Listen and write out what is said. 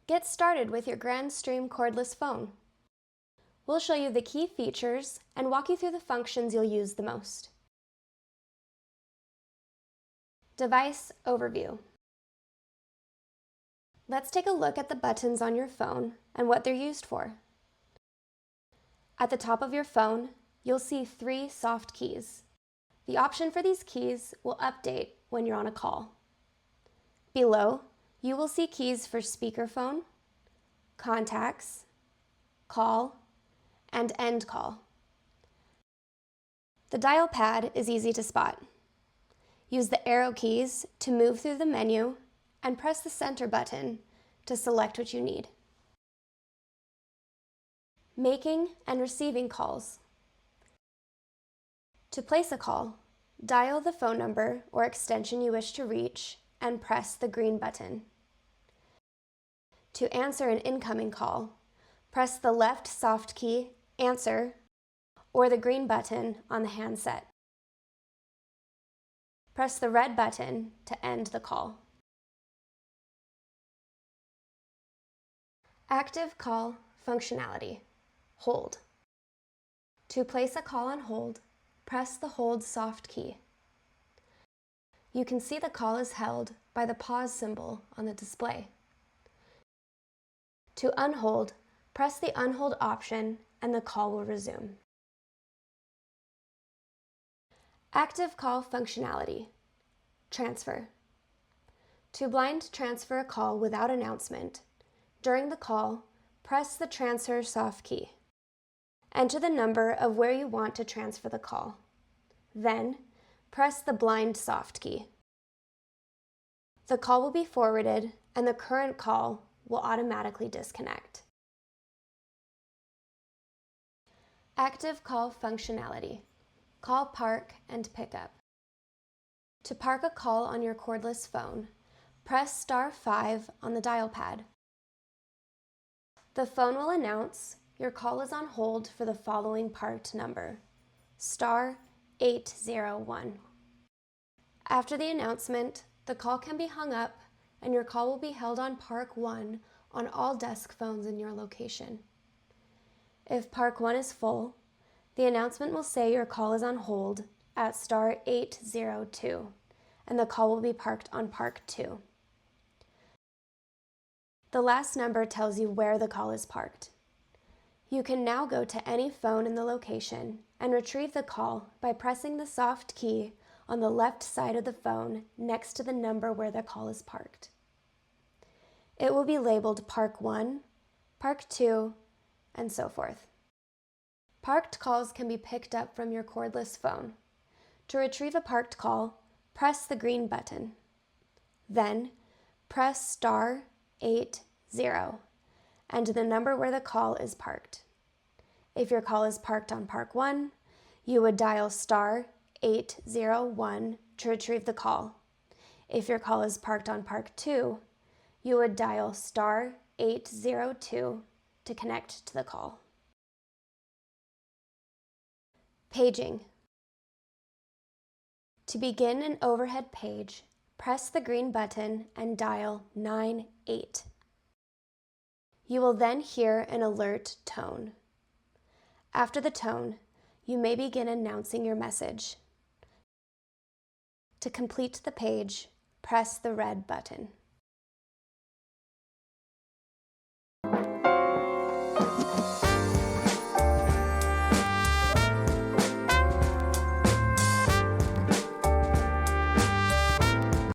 Get started with your Grandstream Cordless phone. We'll show you the key features and walk you through the functions you'll use the most. Device Overview. Let's take a look at the buttons on your phone and what they're used for. At the top of your phone, you'll see 3 soft keys. The option for these keys will update when you're on a call. Below, you will see keys for speakerphone, contacts, call, and end call. The dial pad is easy to spot. Use the arrow keys to move through the menu and press the center button to select what you need. Making and receiving calls. To place a call, dial the phone number or extension you wish to reach and press the green button. To answer an incoming call, press the left soft key, Answer, or the green button on the handset. Press the red button to end the call. Active call functionality. Hold. To place a call on hold, press the hold soft key. You can see the call is held by the pause symbol on the display. To unhold, press the unhold option and the call will resume. Active call functionality. Transfer. To blind transfer a call without announcement, during the call, press the transfer soft key. Enter the number of where you want to transfer the call. Then, press the blind soft key. The call will be forwarded and the current call will automatically disconnect. Active call functionality. Call park and pickup. To park a call on your cordless phone, press *5 on the dial pad. The phone will announce your call is on hold for the following parked number, *801. After the announcement, the call can be hung up and your call will be held on Park 1 on all desk phones in your location. If Park 1 is full, the announcement will say your call is on hold at *802 and the call will be parked on Park 2. The last number tells you where the call is parked. You can now go to any phone in the location and retrieve the call by pressing the soft key on the left side of the phone next to the number where the call is parked. It will be labeled Park 1, Park 2, and so forth. Parked calls can be picked up from your cordless phone. To retrieve a parked call, press the green button. Then, press *80 and the number where the call is parked. If your call is parked on Park 1, you would dial *801 to retrieve the call. If your call is parked on Park 2, you would dial *802 to connect to the call. Paging. To begin an overhead page, press the green button and dial 98. You will then hear an alert tone. After the tone, you may begin announcing your message. To complete the page, press the red button.